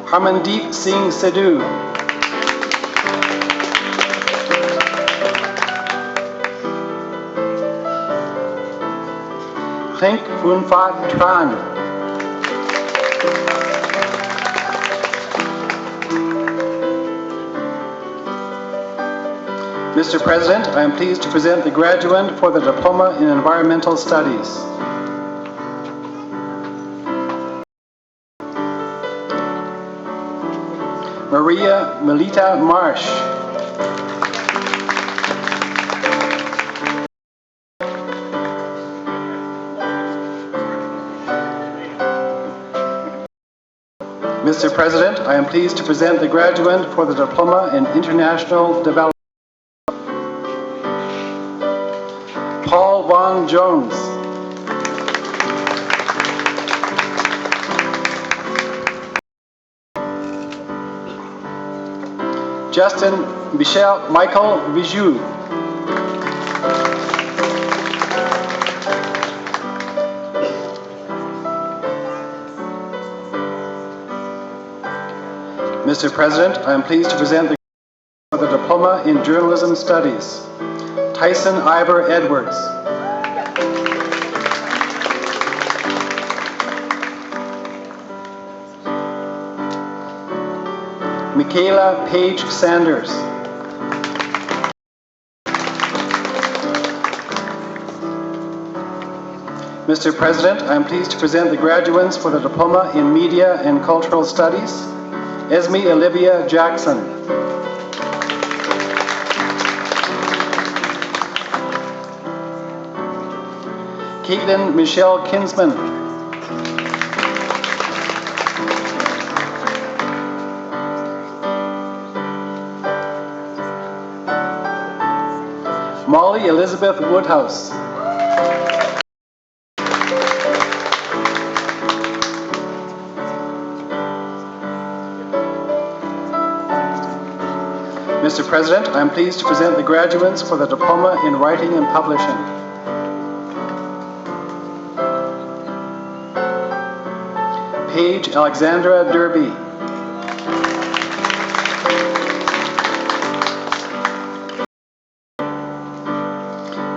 Harmandeep Singh Sidhu. Klink Funfat Tran. Mr. President, I am pleased to present the graduate for the Diploma in Environmental Studies. Maria Melita Marsh. Mr. President, I am pleased to present the graduate for the Diploma in International Development. Paul Vaughan Jones. Justin Michael Vijou. Mr. President, I am pleased to present the Diploma in Journalism Studies. Tyson Ivor Edwards. Michaela Page Sanders. Mr. President, I am pleased to present the graduates for the Diploma in Media and Cultural Studies. Esme Olivia Jackson. Caitlin Michelle Kinsman. Molly Elizabeth Woodhouse. Mr. President, I am pleased to present the graduates for the Diploma in Writing and Publishing. Paige Alexandra Derby.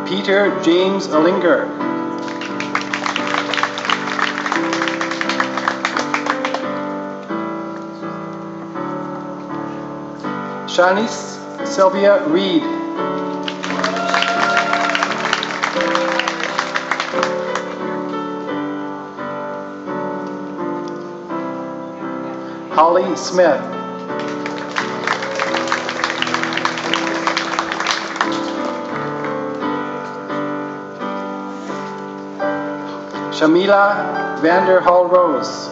Peter James Alinger. Shanice Sylvia Reed. Holly Smith. Shamila Vanderhall Rose.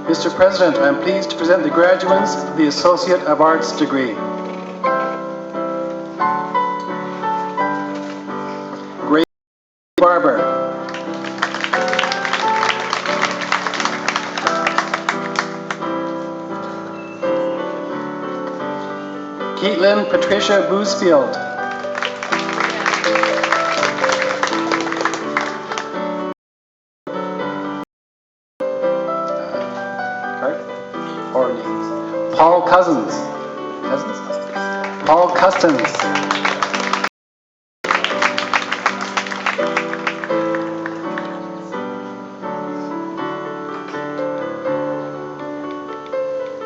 Mr. President, I am pleased to present the graduates for the Associate of Arts degree. Grace Barber. Caitlin Patricia Boosfield. Paul Cousins. Paul Custins.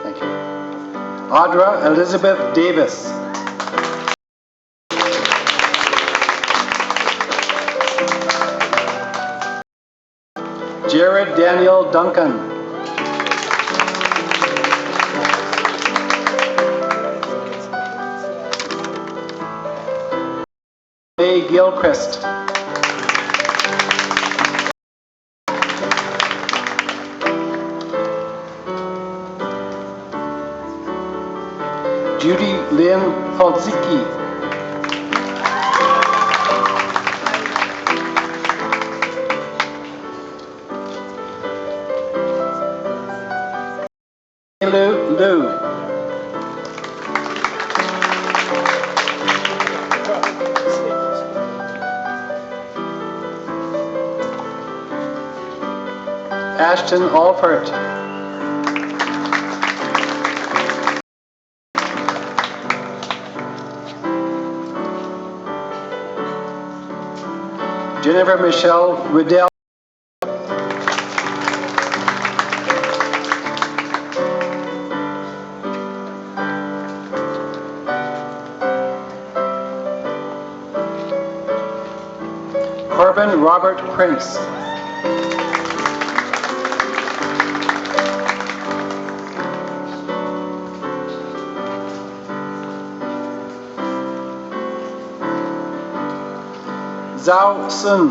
Thank you. Audra Elizabeth Davis. Jared Daniel Duncan. May Gilchrist. Judy Lynn Polzicki. Lou. Ashton Alford. Jennifer Michelle Riddell. Corbin Robert Prince. Zhao Sun.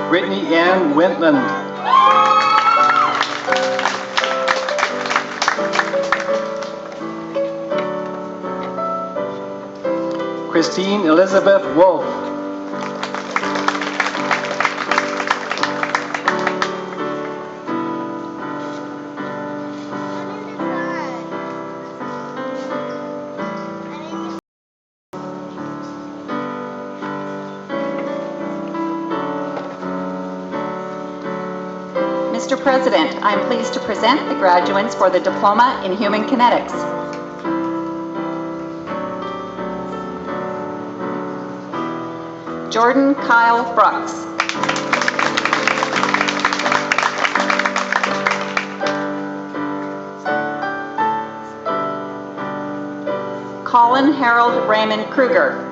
Brittany Ann Wentland. Christine Elizabeth Wolf. Mr. President, I am pleased to present the graduates for the Diploma in Human Kinetics. Jordan Kyle Brooks. Colin Harold Raymond Kruger.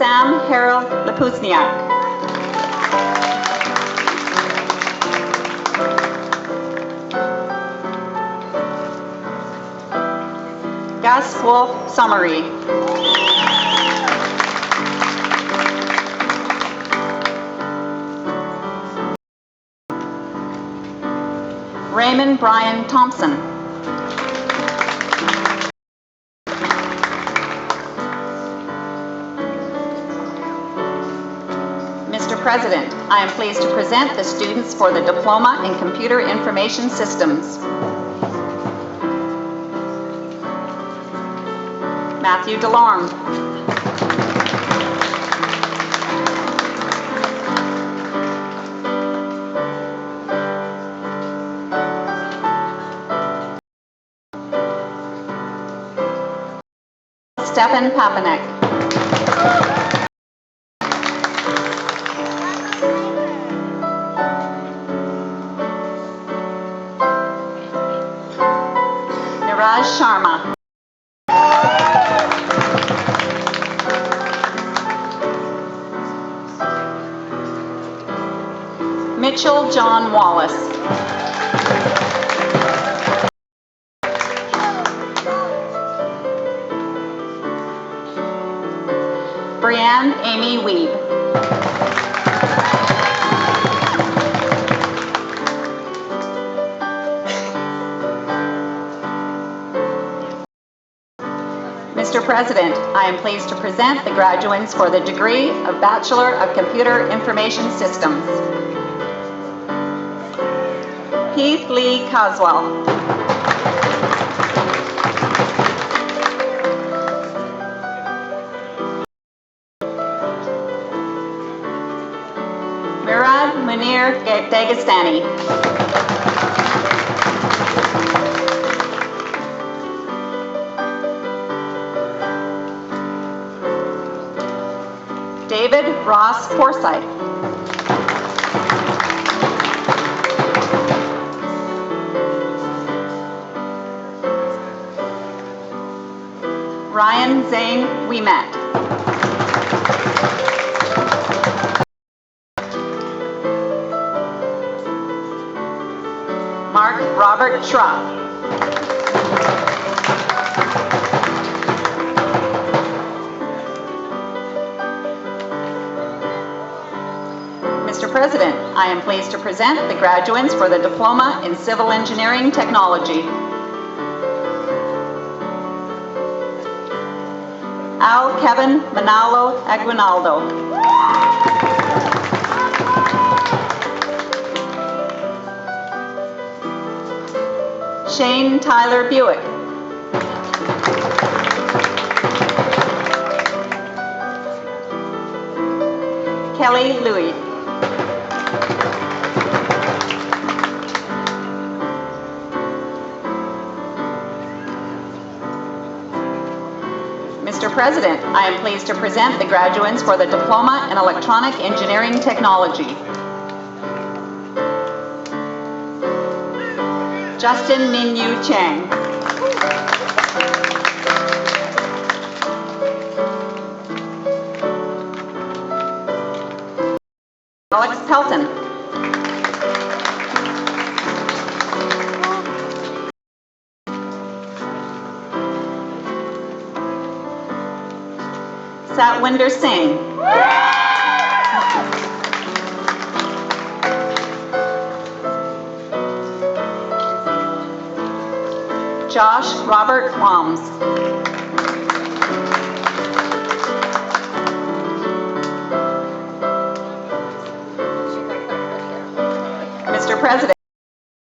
Sam Harold Lapusniak. Gus Wolf Summary. Raymond Brian Thompson. Mr. President, I am pleased to present the students for the Diploma in Computer Information Systems. Matthew Delorme. Stefan Papanek. Niraj Sharma. Mitchell John Wallace. Brianne Amy Weeb. Mr. President, I am pleased to present the graduates for the degree of Bachelor of Computer Information Systems. Keith Lee Coswell. Murad Munir Dagestani. David Ross Forsyth. Ryan Zane Ouimet. Mark Robert Schropp. Mr. President, I am pleased to present the graduates for the Diploma in Civil Engineering Technology. Al Kevin Manalo Aguinaldo. Shane Tyler Buick. Kelly Louie. Mr. President, I am pleased to present the graduates for the Diploma in Electronic Engineering Technology. Justin Minyu Chang. Alex Pelton. Satwinder Singh. Josh Robert Wams. Mr. President,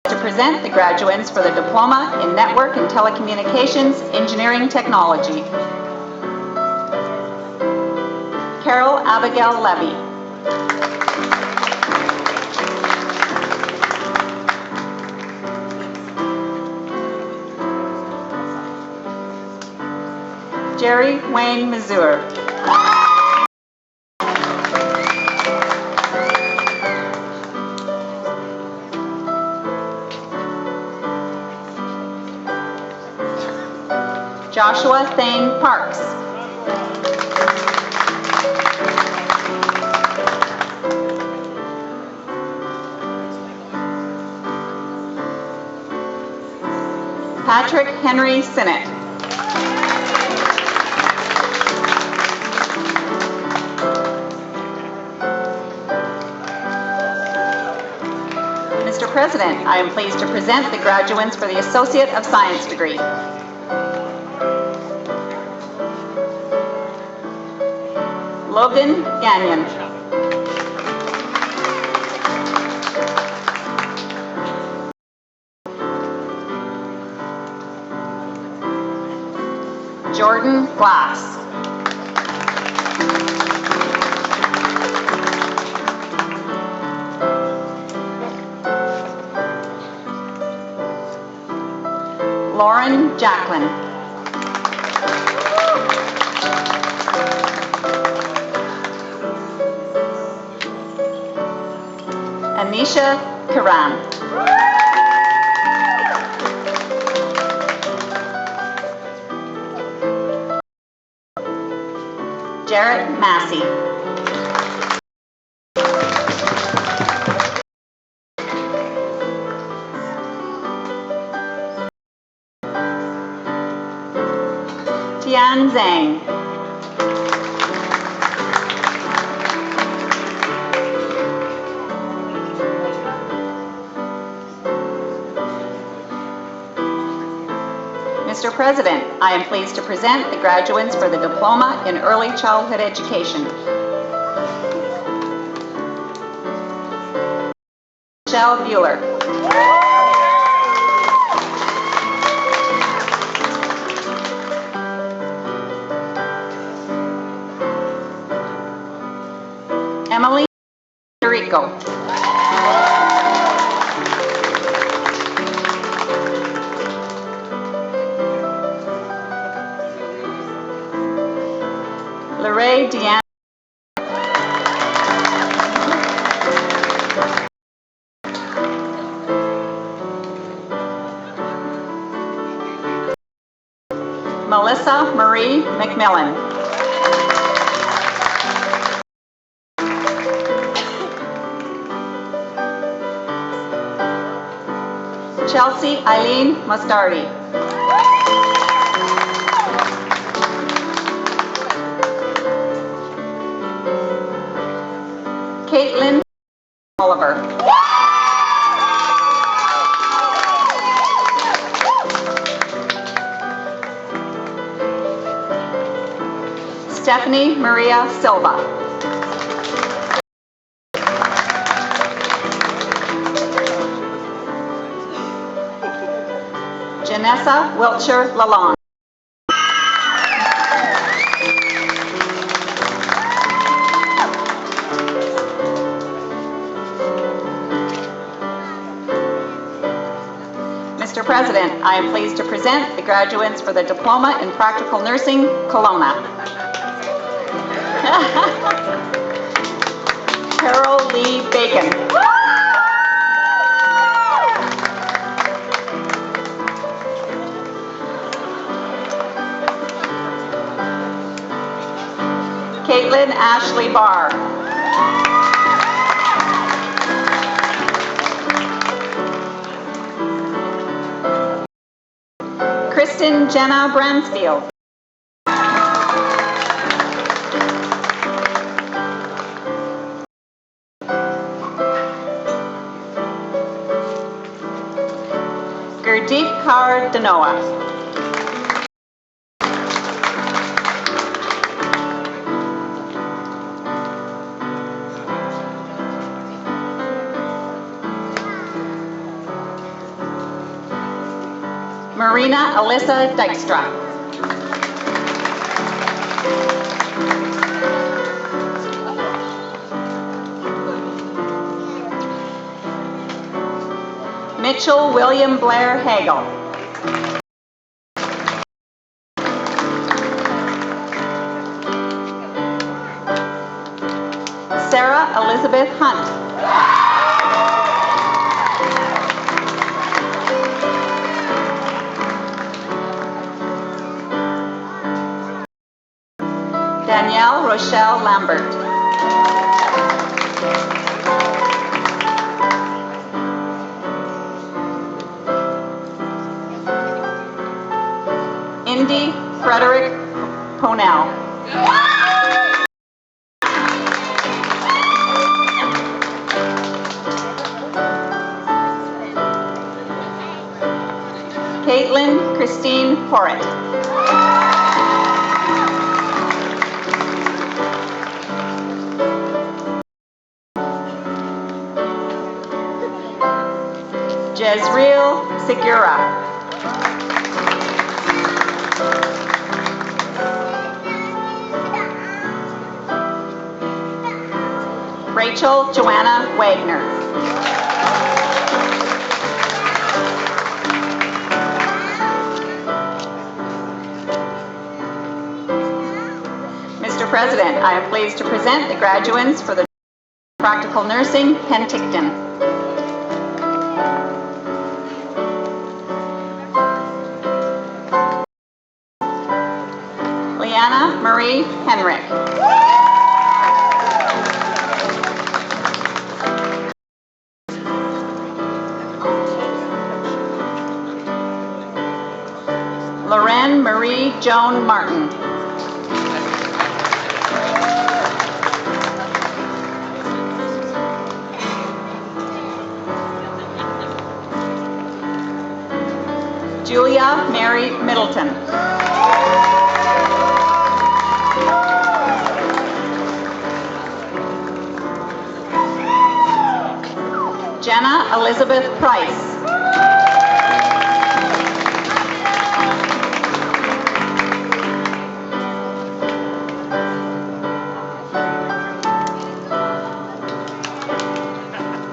to present the graduates for the Diploma in Network and Telecommunications Engineering Technology. Carol Abigail Levy. Jerry Wayne Mazur. Joshua Thane Parks. Patrick Henry Sinnott. Mr. President, I am pleased to present the graduates for the Associate of Science degree. Logan Gagnon. Jordan Glass. Lauren Jacqueline. Anisha Karan. Jarrett Massey. Tian Zhang. Mr. President, I am pleased to present the graduates for the Diploma in Early Childhood Education. Michelle Bueller. Emily Rico. Lorraine Deanne. Melissa Marie McMillan. Chelsea Eileen Mustardi. Caitlin Oliver. Stephanie Maria Silva. Janessa Wiltshire Lalonde. Mr. President, I am pleased to present the graduates for the Diploma in Practical Nursing, Kelowna. Carol Lee Bacon. Caitlin Ashley Barr. Kristen Jenna Bransfield. Gurdeep Kaur Danoa. Marina Alyssa Dykstra. Mitchell William Blair Hagel. Sarah Elizabeth Hunt. Danielle Rochelle Lambert. Cindy Frederick Ponell. Caitlin Christine Porritt. Jezreel Segura. Rachel Joanna Wagner. Mr. President, I am pleased to present the graduates for the Practical Nursing, Penticton. Leanna Marie Henrik. Loren Marie Joan Martin. Julia Mary Middleton. Jenna Elizabeth Price.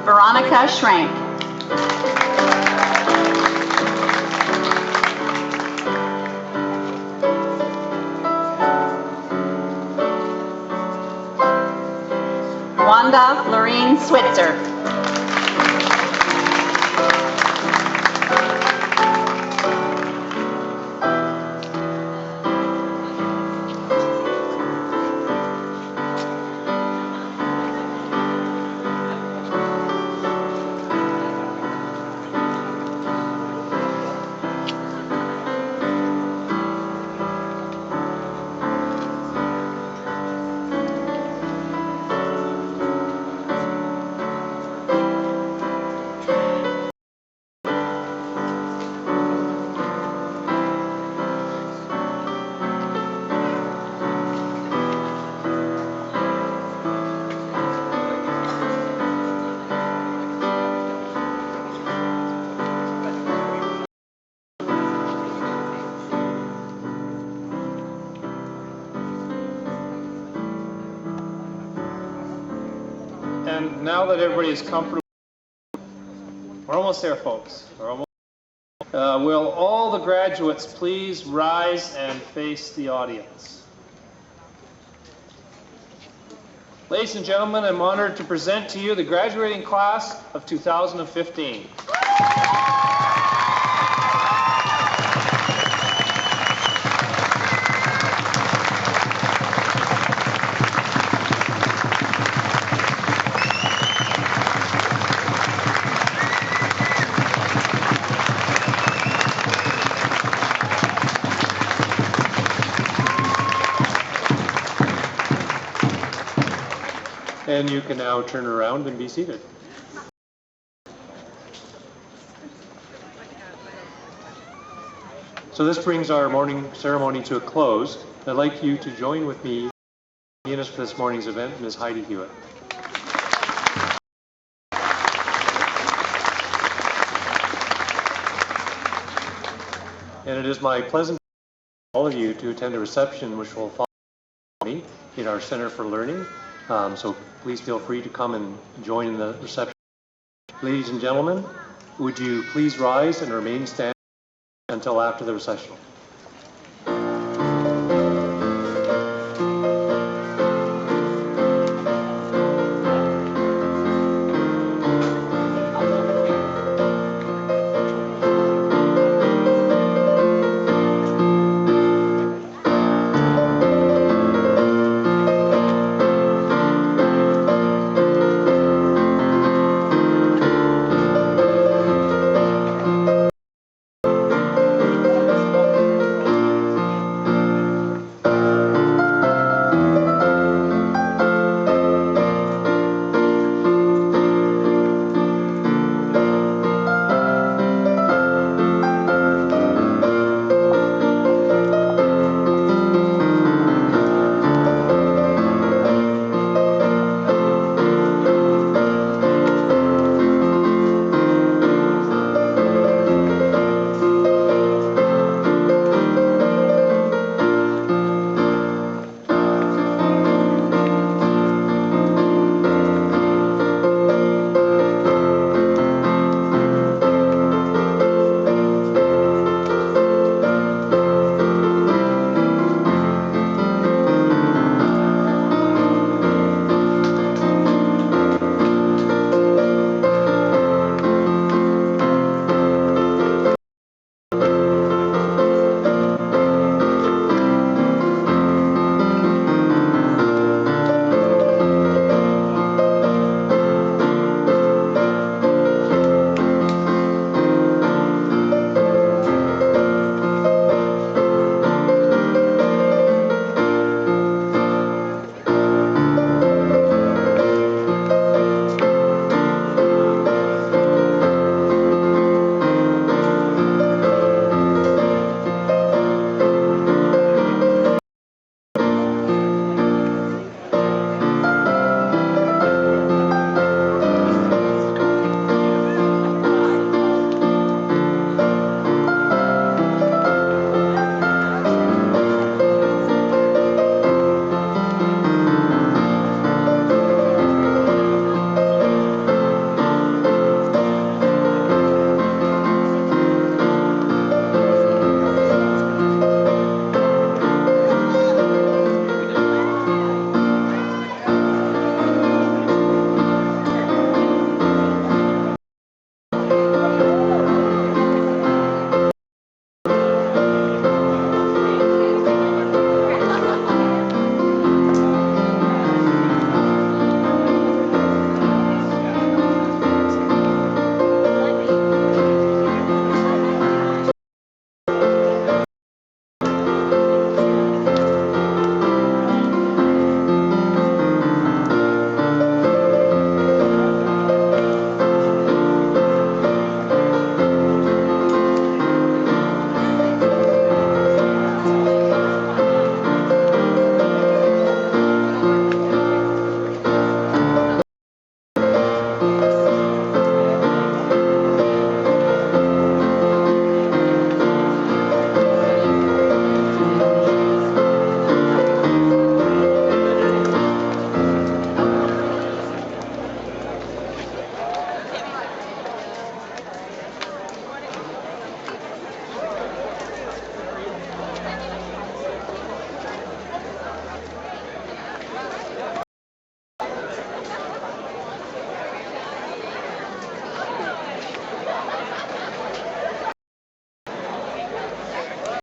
Veronica Schrank. Wanda Lorene Switzer. And now that everybody is comfortable, we're almost there, folks. We're almost. Will all the graduates please rise and face the audience? Ladies and gentlemen, I'm honored to present to you the graduating class of 2015. And you can now turn around and be seated. So this brings our morning ceremony to a close. I'd like you to join with me in for this morning's event, Ms. Heidi Hewitt. And it is my pleasant for all of you to attend a reception which will follow me in our Center for Learning. So please feel free to come and join in the reception. Ladies and gentlemen, would you please rise and remain standing until after the recessional?